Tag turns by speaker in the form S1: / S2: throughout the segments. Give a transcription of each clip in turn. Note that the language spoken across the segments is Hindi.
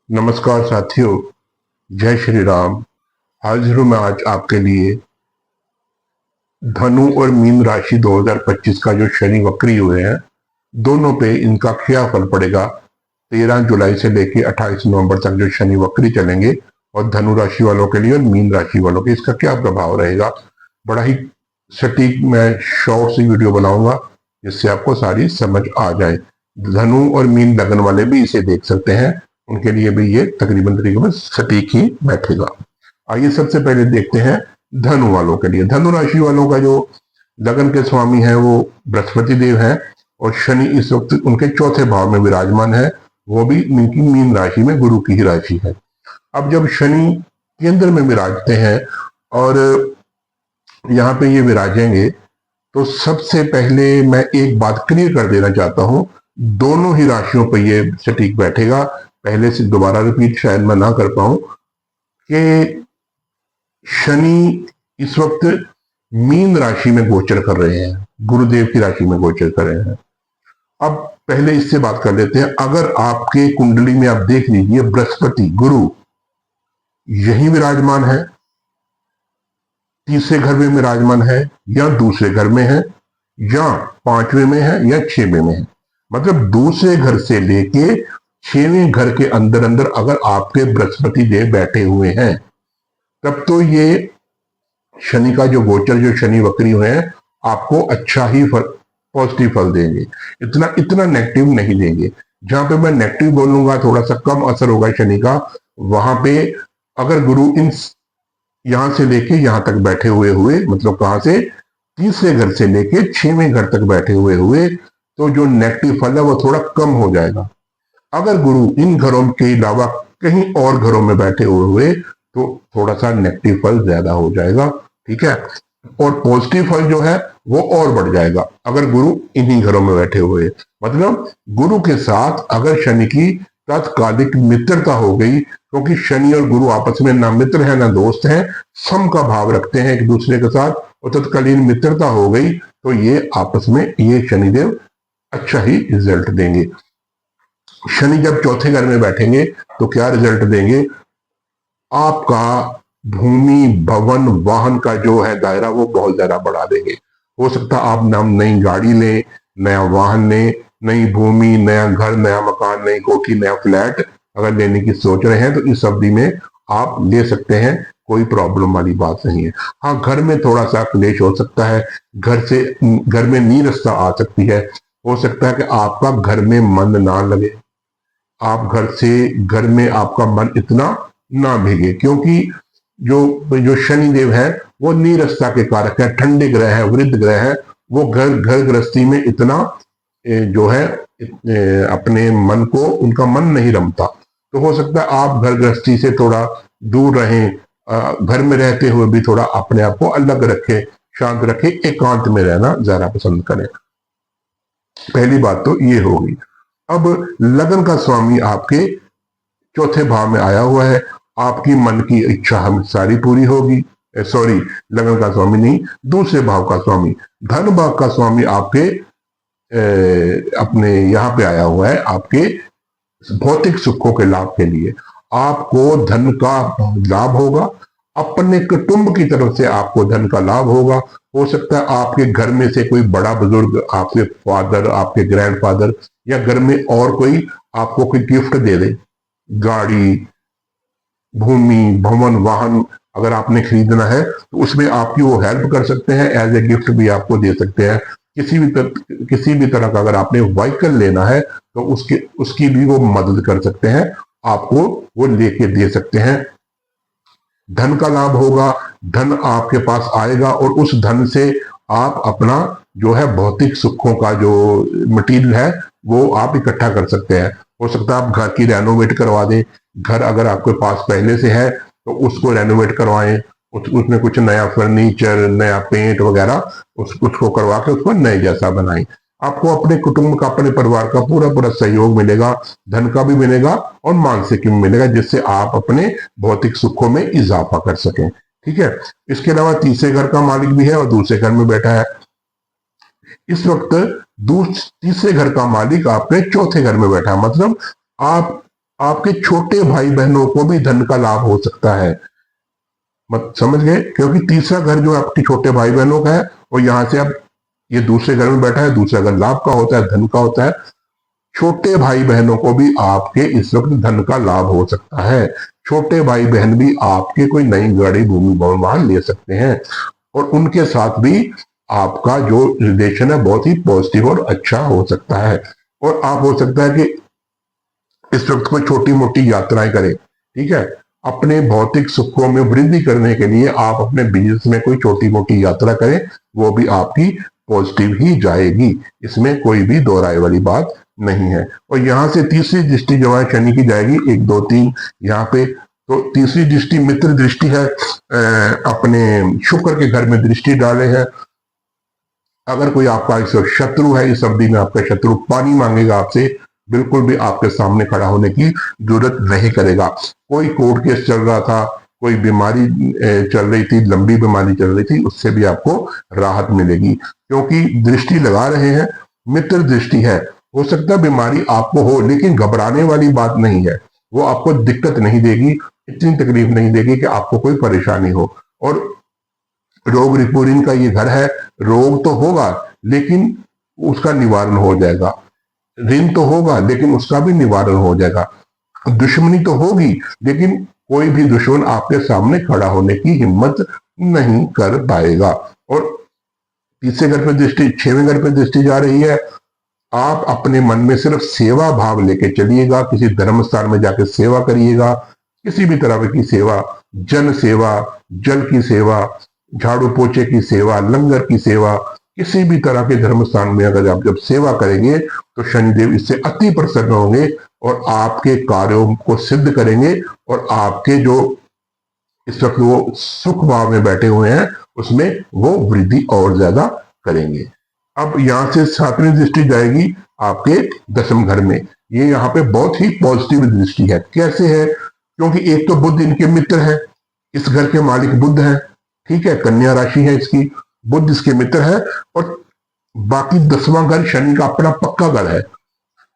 S1: नमस्कार साथियों, जय श्री राम। हाजिर हूं मैं आज आपके लिए धनु और मीन राशि 2025 का जो शनि वक्री हुए हैं, दोनों पे इनका क्या फल पड़ेगा। 13 जुलाई से लेकर 28 नवंबर तक जो शनि वक्री चलेंगे और धनु राशि वालों के लिए और मीन राशि वालों के इसका क्या प्रभाव रहेगा। बड़ा ही सटीक मैं शॉर्ट सी वीडियो बनाऊंगा जिससे आपको सारी समझ आ जाए। धनु और मीन लगन वाले भी इसे देख सकते हैं, उनके लिए भी ये तकरीबन सटीक ही बैठेगा। आइए सबसे पहले देखते हैं धनु वालों के लिए। धनु राशि वालों का जो लगन के स्वामी है वो बृहस्पति देव है और शनि इस वक्त उनके चौथे भाव में विराजमान है, वो भी इनकी मीन राशि में गुरु की ही राशि है। अब जब शनि केंद्र में विराजते हैं और यहाँ पे ये विराजेंगे तो सबसे पहले मैं एक बात क्लियर कर देना चाहता हूं, दोनों ही राशियों पर ये सटीक बैठेगा। पहले से दोबारा रिपीट शायद मैं ना कर पाऊं कि शनि इस वक्त मीन राशि में गोचर कर रहे हैं, गुरुदेव की राशि में गोचर कर रहे हैं। अब पहले इससे बात कर लेते हैं। अगर आपके कुंडली में आप देख लीजिए बृहस्पति गुरु यही विराजमान है, तीसरे घर में विराजमान है या दूसरे घर में है या पांचवें में है या छवें में है, मतलब दूसरे घर से लेके छवें घर के अंदर अंदर अगर आपके बृहस्पति देव बैठे हुए हैं, तब तो ये शनि का जो गोचर, जो शनि वक्री हुए हैं, आपको अच्छा ही पॉजिटिव फल देंगे। इतना नेगेटिव नहीं देंगे। जहां पे मैं नेगेटिव बोलूंगा, थोड़ा सा कम असर होगा शनि का, वहां पे अगर गुरु इन यहां से लेके यहां तक बैठे हुए मतलब कहां से, तीसरे घर से लेके छवें घर तक बैठे हुए तो जो नेगेटिव फल है वो थोड़ा कम हो जाएगा। अगर गुरु इन घरों के अलावा कहीं और घरों में बैठे हुए तो थोड़ा सा नेगेटिव फल ज्यादा हो जाएगा, ठीक है। और पॉजिटिव फल जो है वो और बढ़ जाएगा अगर गुरु इन्हीं घरों में बैठे हुए। मतलब गुरु के साथ अगर शनि की तात्कालिक मित्रता हो गई, क्योंकि शनि और गुरु आपस में ना मित्र है ना दोस्त है, सम का भाव रखते हैं एक दूसरे के साथ, और तत्कालीन मित्रता हो गई तो ये आपस में ये शनिदेव अच्छा ही रिजल्ट देंगे। शनि जब चौथे घर में बैठेंगे तो क्या रिजल्ट देंगे, आपका भूमि भवन वाहन का जो है दायरा वो बहुत ज्यादा बढ़ा देंगे। हो सकता है आप नई गाड़ी लें, नया वाहन लें, नई भूमि, नया घर, नया मकान, नई कोठी, नया फ्लैट अगर लेने की सोच रहे हैं तो इस अवधि में आप ले सकते हैं, कोई प्रॉब्लम वाली बात नहीं है। हाँ, घर में थोड़ा सा क्लेश हो सकता है, घर में नीरसता आ सकती है। हो सकता है कि आपका घर में मन ना लगे, आप घर में आपका मन इतना ना भीगे, क्योंकि जो शनि देव है वो नीरसता के कारक है, ठंडे ग्रह है, वृद्ध ग्रह है। वो घर गृहस्थी में इतना जो है अपने मन को, उनका मन नहीं रमता। तो हो सकता है आप घर गृहस्थी से थोड़ा दूर रहें, घर में रहते हुए भी थोड़ा अपने आप को अलग रखें, शांत रखें, एकांत में रहना ज्यादा पसंद करें। पहली बात तो ये होगी। अब लगन का स्वामी आपके चौथे भाव में आया हुआ है, आपकी मन की इच्छा हम सारी पूरी होगी। सॉरी, लगन का स्वामी नहीं, दूसरे भाव का स्वामी, धन भाव का स्वामी आपके अपने यहाँ पे आया हुआ है, आपके भौतिक सुखों के लाभ के लिए। आपको धन का लाभ होगा, अपने कुटुंब की तरफ से आपको धन का लाभ होगा। हो सकता है आपके घर में से कोई बड़ा बुजुर्ग, आपके फादर, आपके ग्रैंडफादर या घर में और कोई आपको कोई गिफ्ट दे दे, गाड़ी, भूमि, भवन, वाहन अगर आपने खरीदना है तो उसमें आपकी वो हेल्प कर सकते हैं, एज ए गिफ्ट भी आपको दे सकते हैं। किसी भी तरह का अगर आपने व्हीकल लेना है तो उसकी भी वो मदद कर सकते हैं, आपको वो लेके दे सकते हैं। धन का लाभ होगा, धन आपके पास आएगा और उस धन से आप अपना जो है भौतिक सुखों का जो मटीरियल है वो आप इकट्ठा कर सकते हैं। हो सकता है आप घर की रेनोवेट करवा दें, घर अगर आपके पास पहले से है तो उसको रेनोवेट करवाएं, उसमें कुछ नया फर्नीचर, नया पेंट वगैरह उसको करवा के उसको नए जैसा बनाएं। आपको अपने कुटुंब का, अपने परिवार का पूरा सहयोग मिलेगा, धन का भी मिलेगा और मानसिक भी मिलेगा, जिससे आप अपने भौतिक सुखों में इजाफा कर सकें, ठीक है। इसके अलावा तीसरे घर का मालिक भी है और दूसरे घर में बैठा है। इस वक्त तीसरे घर का मालिक आपके चौथे घर में बैठा है, मतलब आप आपके छोटे भाई बहनों को भी धन का लाभ हो सकता है। मत समझ गए, क्योंकि तीसरा घर जो आपके छोटे भाई बहनों का है और यहां से अब ये दूसरे घर में बैठा है, दूसरा घर लाभ का होता है, धन का होता है। छोटे भाई बहनों को भी आपके इस वक्त धन का लाभ हो सकता है। छोटे भाई बहन भी आपके कोई नई गाड़ी भूमि भवन वाहन ले सकते हैं और उनके साथ भी आपका जो रिलेशन है बहुत ही पॉजिटिव और अच्छा हो सकता है। और आप हो सकता है कि इस वक्त कोई छोटी मोटी यात्राएं करें, ठीक है। अपने भौतिक सुखों में वृद्धि करने के लिए आप अपने बिजनेस में कोई छोटी मोटी यात्रा करें, वो भी आपकी पॉजिटिव ही जाएगी, इसमें कोई भी दो राय वाली बात नहीं है। और यहां से तीसरी दृष्टि जो है शनि की जाएगी, 1 2 3 यहाँ पे। तो तीसरी दृष्टि मित्र दृष्टि है, अपने शुक्र के घर में दृष्टि डाले है। अगर कोई आपका इस शत्रु है, इस अवधि में आपका शत्रु पानी मांगेगा आपसे, बिल्कुल भी आपके सामने खड़ा होने की जरूरत नहीं करेगा। कोई कोर्ट केस चल रहा था, कोई बीमारी चल रही थी, लंबी बीमारी चल रही थी, उससे भी आपको राहत मिलेगी, क्योंकि दृष्टि लगा रहे हैं, मित्र दृष्टि है। हो सकता है बीमारी आपको हो, लेकिन घबराने वाली बात नहीं है, वो आपको दिक्कत नहीं देगी, इतनी तकलीफ नहीं देगी कि आपको कोई परेशानी हो। और रोग रिपुरीन का ये घर है, रोग तो होगा लेकिन उसका निवारण हो जाएगा, ऋण तो होगा लेकिन उसका भी निवारण हो जाएगा, दुश्मनी तो होगी लेकिन कोई भी दुश्मन आपके सामने खड़ा होने की हिम्मत नहीं कर पाएगा। और तीसरे घर पर दृष्टि, 6वें घर पर दृष्टि जा रही है। आप अपने मन में सिर्फ सेवा भाव लेके चलिएगा, किसी धर्म स्थान में जाकर सेवा करिएगा, किसी भी तरह की सेवा, जन सेवा, जल की सेवा, झाड़ू पोछे की सेवा, लंगर की सेवा, किसी भी तरह के धर्म स्थान में अगर आप जब सेवा करेंगे तो शनिदेव इससे अति प्रसन्न होंगे और आपके कार्यों को सिद्ध करेंगे और आपके जो इस वक्त वो सुख भाव में बैठे हुए हैं उसमें वो वृद्धि और ज्यादा करेंगे। अब यहां से 7वीं दृष्टि जाएगी आपके 10वें घर में। ये यहाँ पे बहुत ही पॉजिटिव दृष्टि है। कैसे है? क्योंकि एक तो बुध इनके मित्र है, इस घर के मालिक बुध है, ठीक है, कन्या राशि है इसकी, बुध इसके मित्र है। और बाकी 10वां घर शनि का अपना पक्का घर है।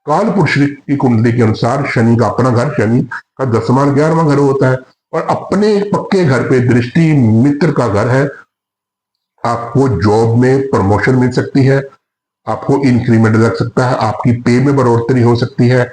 S1: काल पुरुष की कुंडली के अनुसार शनि का अपना घर, शनि का 10वां 11वां घर होता है और अपने पक्के घर पे दृष्टि मित्र का घर है। आपको जॉब में प्रमोशन मिल सकती है, आपको इंक्रीमेंट लग सकता है, आपकी पे में बढ़ोतरी हो सकती है,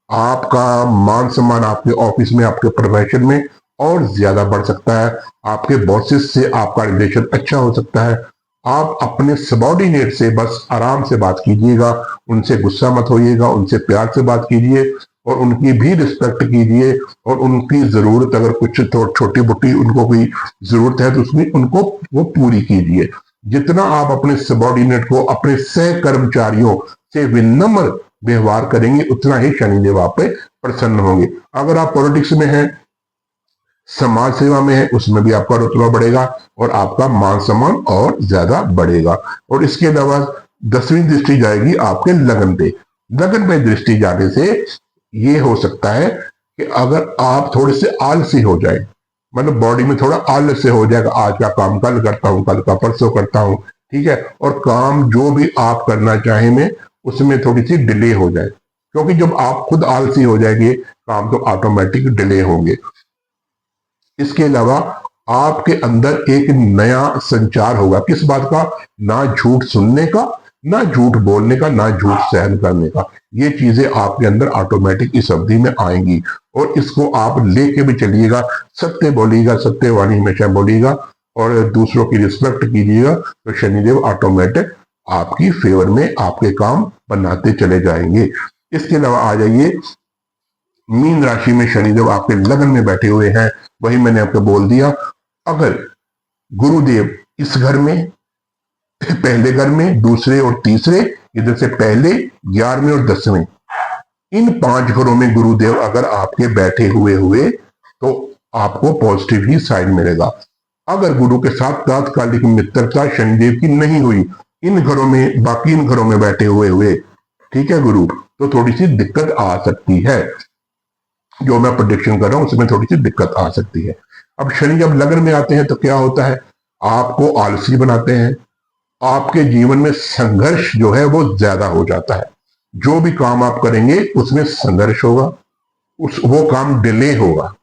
S1: आपका मान सम्मान आपके ऑफिस में, आपके प्रोफेशन में और ज्यादा बढ़ सकता है, आपके बॉसेस से आपका रिलेशन अच्छा हो सकता है। आप अपने सबॉर्डिनेट से बस आराम से बात कीजिएगा, उनसे गुस्सा मत होइएगा, उनसे प्यार से बात कीजिए और उनकी भी रिस्पेक्ट कीजिए और उनकी जरूरत अगर कुछ छोटी मोटी उनको कोई जरूरत है तो उसमें उनको वो पूरी कीजिए। जितना आप अपने सबॉर्डिनेट को, अपने सह कर्मचारियों से विनम्र व्यवहार करेंगे उतना ही शनिदेव आप पे प्रसन्न होंगे। अगर आप पॉलिटिक्स में हैं, समाज सेवा में है, उसमें भी आपका रुतबा बढ़ेगा और आपका मान सम्मान और ज्यादा बढ़ेगा। और इसके अलावा 10वीं दृष्टि जाएगी आपके लगन पे। लगन पे दृष्टि जाने से ये हो सकता है कि अगर आप थोड़े से आलसी हो जाए, मतलब बॉडी में थोड़ा आलस्य हो जाएगा, आज का काम कल करता हूं, कल का परसों करता हूं, ठीक है, और काम जो भी आप करना चाहे में उसमें थोड़ी सी डिले हो जाए, क्योंकि जब आप खुद आलसी हो जाएंगे काम तो ऑटोमेटिक डिले होंगे। इसके अलावा आपके अंदर एक नया संचार होगा, किस बात का? ना झूठ सुनने का, ना झूठ बोलने का, ना झूठ सहन करने का। ये चीजें आपके अंदर ऑटोमेटिक इस अवधि में आएंगी और इसको आप लेके भी चलिएगा। सत्य बोलिएगा, सत्यवाणी हमेशा बोलिएगा और दूसरों की रिस्पेक्ट कीजिएगा तो शनिदेव ऑटोमेटिक आपकी फेवर में आपके काम बनाते चले जाएंगे। इसके अलावा आ जाइए मीन राशि में शनिदेव आपके लगन में बैठे हुए हैं। वही मैंने आपको बोल दिया, अगर गुरुदेव इस घर में, पहले घर में, दूसरे और तीसरे, इधर से पहले 11वें और 10वें, इन 5 घरों में गुरुदेव अगर आपके बैठे हुए तो आपको पॉजिटिव ही साइन मिलेगा। अगर गुरु के साथ तात्कालिक मित्रता शनिदेव की नहीं हुई, इन घरों में, बाकी इन घरों में बैठे हुए, ठीक है गुरु, तो थोड़ी सी दिक्कत आ सकती है। जो मैं प्रेडिक्शन कर रहा हूं उसमें थोड़ी सी दिक्कत आ सकती है। अब शनि जब लगन में आते हैं तो क्या होता है? आपको आलसी बनाते हैं, आपके जीवन में संघर्ष जो है वो ज्यादा हो जाता है। जो भी काम आप करेंगे उसमें संघर्ष होगा, वो काम डिले होगा।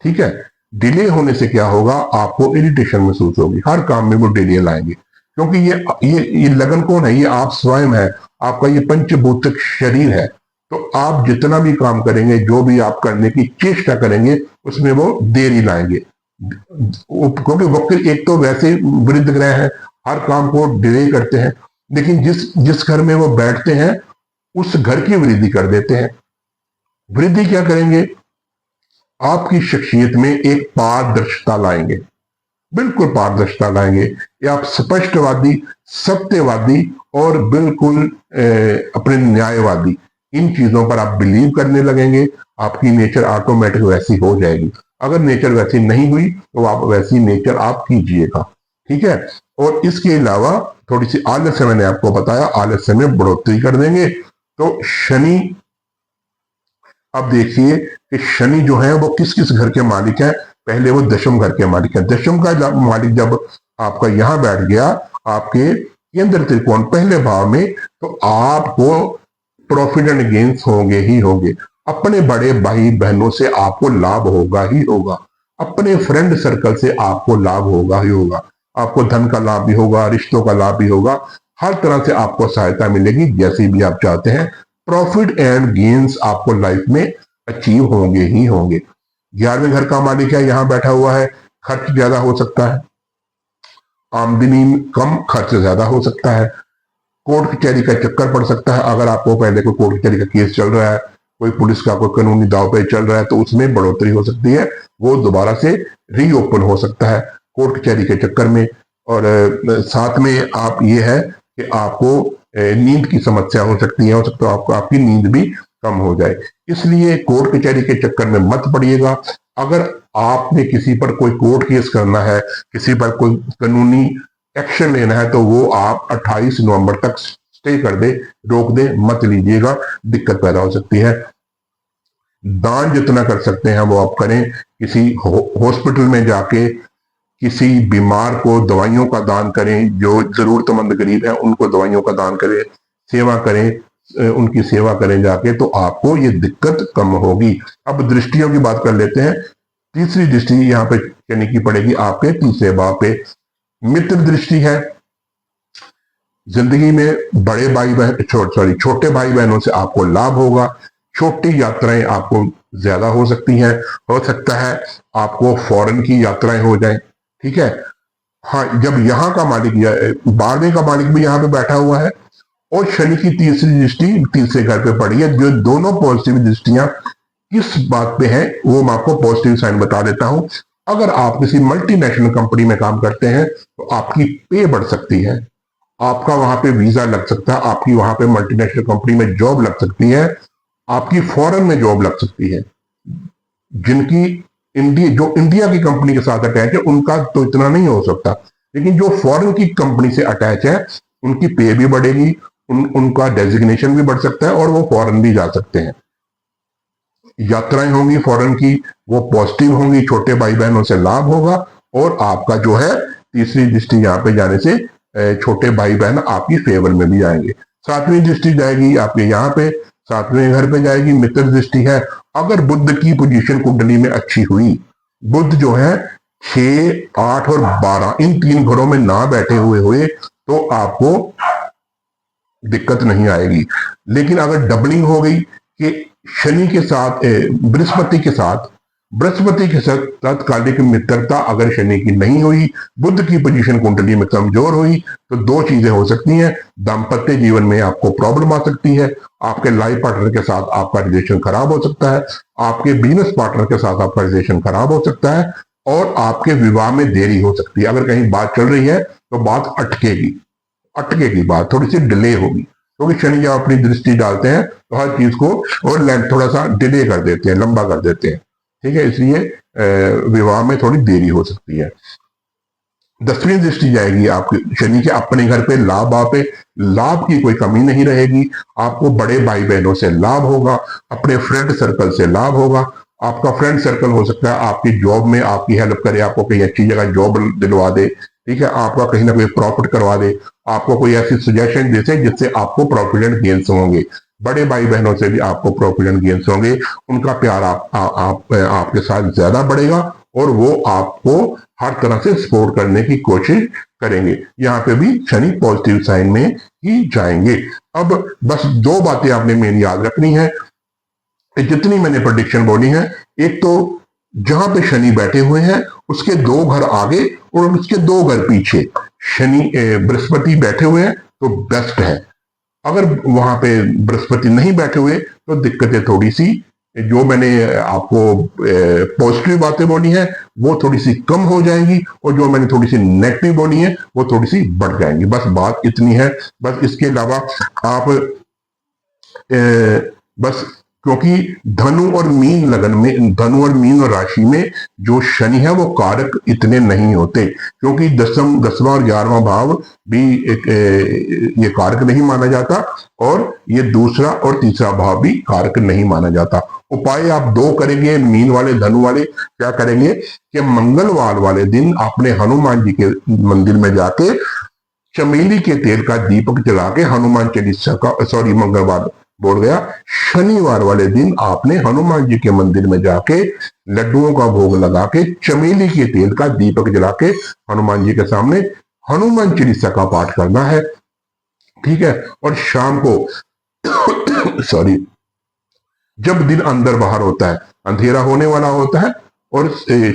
S1: ठीक है, डिले होने से क्या होगा, आपको इरिटेशन महसूस होगी, हर काम में वो डिले लाएंगे, क्योंकि ये लगन कौन है, ये आप स्वयं है, आपका ये पंचभूतिक शरीर है। तो आप जितना भी काम करेंगे, जो भी आप करने की चेष्टा करेंगे, उसमें वो देरी लाएंगे, क्योंकि वक्र एक तो वैसे वृद्ध ग्रह है, हर काम को डिले करते हैं, लेकिन जिस घर में वो बैठते हैं उस घर की वृद्धि कर देते हैं। वृद्धि क्या करेंगे, आपकी शख्सियत में एक पारदर्शिता लाएंगे, बिल्कुल पारदर्शिता लाएंगे। ये आप स्पष्टवादी, सत्यवादी और बिल्कुल अपने न्यायवादी, इन चीजों पर आप बिलीव करने लगेंगे, आपकी नेचर ऑटोमेटिक वैसी हो जाएगी। अगर नेचर वैसी नहीं हुई तो आप वैसी नेचर आप कीजिएगा। ठीक है, और इसके अलावा थोड़ी सी आलस्य, मैंने आपको बताया, आलस्य में बढ़ोतरी कर देंगे। तो शनि, अब देखिए कि शनि जो है वो किस किस घर के मालिक है। पहले वो दशम घर के मालिक है। दशम का मालिक जब आपका यहां बैठ गया आपके केंद्र त्रिकोण पहले भाव में, तो आपको प्रॉफिट एंड गेन्स होंगे ही होंगे। अपने बड़े भाई बहनों से आपको लाभ होगा ही होगा, अपने फ्रेंड सर्कल से आपको लाभ होगा ही होगा, आपको धन का लाभ भी होगा, रिश्तों का लाभ भी होगा, हर तरह से आपको सहायता मिलेगी जैसी भी आप चाहते हैं। प्रॉफिट एंड गेन्स आपको लाइफ में अचीव होंगे ही होंगे। 11वें घर का मालिक है, यहां बैठा हुआ है, खर्च ज्यादा हो सकता है, आमदनी कम, खर्च ज्यादा हो सकता है, कोर्ट कचहरी का चक्कर पड़ सकता है। अगर आपको पहले कोई कोर्ट कचहरी का केस चल रहा है, कोई पुलिस का कोई कानूनी दाव पे चल रहा है, तो उसमें बढ़ोतरी हो सकती है, वो दोबारा से रीओपन हो सकता है कोर्ट कचहरी के चक्कर में। और साथ में आप ये है कि आपको नींद की समस्या हो सकती है, हो सकता है आपको आपकी नींद भी कम हो जाए, इसलिए कोर्ट कचहरी के चक्कर में मत पड़िएगा। अगर आपने किसी पर कोई कोर्ट केस करना है, किसी पर कोई कानूनी एक्शन लेना है, तो वो आप 28 नवंबर तक स्टे कर दे, रोक दे, मत लीजिएगा, दिक्कत पैदा हो सकती है। दान जितना कर सकते हैं वो आप करें, किसी हॉस्पिटल में जाके किसी बीमार को दवाइयों का दान करें, जो जरूरतमंद गरीब है उनको दवाइयों का दान करें, सेवा करें, उनकी सेवा करें जाके, तो आपको ये दिक्कत कम होगी। अब दृष्टियों की बात कर लेते हैं। तीसरी दृष्टि यहाँ पे शनि की पड़ेगी आपके तीसरे भाव पे, मित्र दृष्टि है। जिंदगी में बड़े भाई बहन छोटे भाई बहनों से आपको लाभ होगा, छोटी यात्राएं आपको ज्यादा हो सकती हैं, हो सकता है आपको फॉरेन की यात्राएं हो जाएं। ठीक है, हाँ, जब यहाँ का मालिक 12वें का मालिक भी यहाँ पे बैठा हुआ है और शनि की तीसरी दृष्टि तीसरे घर पे पड़ी है, जो दोनों पॉजिटिव दृष्टियां किस बात पे है वो मैं आपको पॉजिटिव साइन बता देता हूं। अगर आप किसी मल्टीनेशनल कंपनी में काम करते हैं तो आपकी पे बढ़ सकती है, आपका वहां पे वीजा लग सकता है, आपकी वहां पे मल्टीनेशनल कंपनी में जॉब लग सकती है, आपकी फॉरेन में जॉब लग सकती है। जिनकी जो इंडिया की कंपनी के साथ अटैच है उनका तो इतना नहीं हो सकता, लेकिन जो फॉरेन की कंपनी से अटैच है उनकी पे भी बढ़ेगी, उनका डेजिग्नेशन भी बढ़ सकता है और वो फॉरेन भी जा सकते हैं। यात्राएं होंगी फॉरेन की, वो पॉजिटिव होंगी, छोटे भाई बहनों से लाभ होगा, और आपका जो है तीसरी दृष्टि यहाँ पे जाने से छोटे भाई बहन आपकी फेवर में भी आएंगे। 7वीं दृष्टि जाएगी आपके यहाँ पे, 7वें घर पे जाएगी, मित्र दृष्टि है। अगर बुध की पोजीशन कुंडली में अच्छी हुई, बुध जो है 6, 8 और 12 इन 3 घरों में ना बैठे हुए तो आपको दिक्कत नहीं आएगी। लेकिन अगर डबलिंग हो गई कि शनि के साथ बृहस्पति के साथ तात्कालिक मित्रता अगर शनि की नहीं हुई, बुध की पोजीशन कुंडली में कमजोर हुई, तो 2 चीजें हो सकती हैं। दाम्पत्य जीवन में आपको प्रॉब्लम आ सकती है, आपके लाइफ पार्टनर के साथ आपका रिलेशन खराब हो सकता है, आपके बिजनेस पार्टनर के साथ आपका रिलेशन खराब हो सकता है, और आपके विवाह में देरी हो सकती है। अगर कहीं बात चल रही है तो बात अटकेगी बात, थोड़ी सी डिले होगी, क्योंकि शनि जब अपनी दृष्टि डालते हैं तो हर चीज को और थोड़ा सा डिले कर देते हैं, लंबा कर देते हैं। ठीक है, इसलिए विवाह में थोड़ी देरी हो सकती है। 10वीं दृष्टि जाएगी आपकी शनि के अपने घर पे, लाभ की कोई कमी नहीं रहेगी। आपको बड़े भाई बहनों से लाभ होगा, अपने फ्रेंड सर्कल से लाभ होगा। आपका फ्रेंड सर्कल हो सकता है आपकी जॉब में आपकी हेल्प करे, आपको कहीं अच्छी जगह जॉब दिलवा दे, ठीक है, आपका कहीं ना कहीं प्रॉफिट करवा दे, आपको कोई ऐसी सजेशन दे जिससे आपको प्रॉफिट एंड गेन्स होंगे। बड़े भाई बहनों से भी आपको प्रॉफिट गेन्स होंगे, उनका प्यार आपके साथ ज्यादा बढ़ेगा और वो आपको हर तरह से सपोर्ट करने की कोशिश करेंगे। यहाँ पे भी शनि पॉजिटिव साइन में ही जाएंगे। अब बस दो बातें आपने मेन याद रखनी है, जितनी मैंने प्रेडिक्शन बोली है। एक तो जहां पे शनि बैठे हुए हैं उसके 2 घर आगे और उसके 2 घर पीछे शनि बृहस्पति बैठे हुए हैं तो बेस्ट है। अगर वहां पे बृहस्पति नहीं बैठे हुए तो दिक्कतें थोड़ी सी, जो मैंने आपको पॉजिटिव बातें बोली हैं वो थोड़ी सी कम हो जाएंगी और जो मैंने थोड़ी सी नेगेटिव बोली है वो थोड़ी सी बढ़ जाएंगी। बस बात इतनी है। बस इसके अलावा आप बस क्योंकि धनु और मीन लगन में, धनु और मीन और राशि में जो शनि है वो कारक इतने नहीं होते, क्योंकि 10वां और 11वां भाव भी ये कारक नहीं माना जाता और ये दूसरा और तीसरा भाव भी कारक नहीं माना जाता। उपाय आप 2 करेंगे, मीन वाले धनु वाले क्या करेंगे कि मंगलवार वाले दिन अपने हनुमान जी के मंदिर में जाके चमेली के तेल का दीपक जला के हनुमान चालीसा का, सॉरी मंगलवार बोल गया, शनिवार वाले दिन आपने हनुमान जी के मंदिर में जाके लड्डुओं का भोग लगा के चमेली के तेल का दीपक जला के हनुमान जी के सामने हनुमान चालीसा का पाठ करना है। ठीक है। और शाम को सॉरी, जब दिन अंदर बाहर होता है, अंधेरा होने वाला होता है और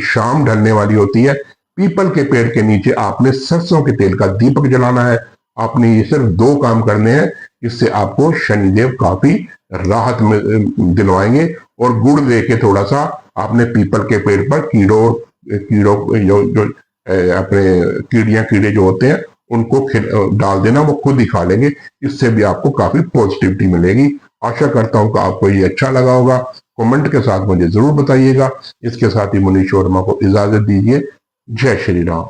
S1: शाम ढलने वाली होती है, पीपल के पेड़ के नीचे आपने सरसों के तेल का दीपक जलाना है। आपने ये सिर्फ 2 काम करने हैं, इससे आपको शनिदेव काफी राहत दिलवाएंगे। और गुड़ लेके थोड़ा सा आपने पीपल के पेड़ पर कीड़ों जो अपने कीड़े जो होते हैं उनको डाल देना, वो खुद ही खा लेंगे। इससे भी आपको काफी पॉजिटिविटी मिलेगी। आशा करता हूं कि आपको ये अच्छा लगा होगा। कमेंट के साथ मुझे जरूर बताइएगा। इसके साथ ही मनीष वर्मा को इजाजत दीजिए। जय श्री राम।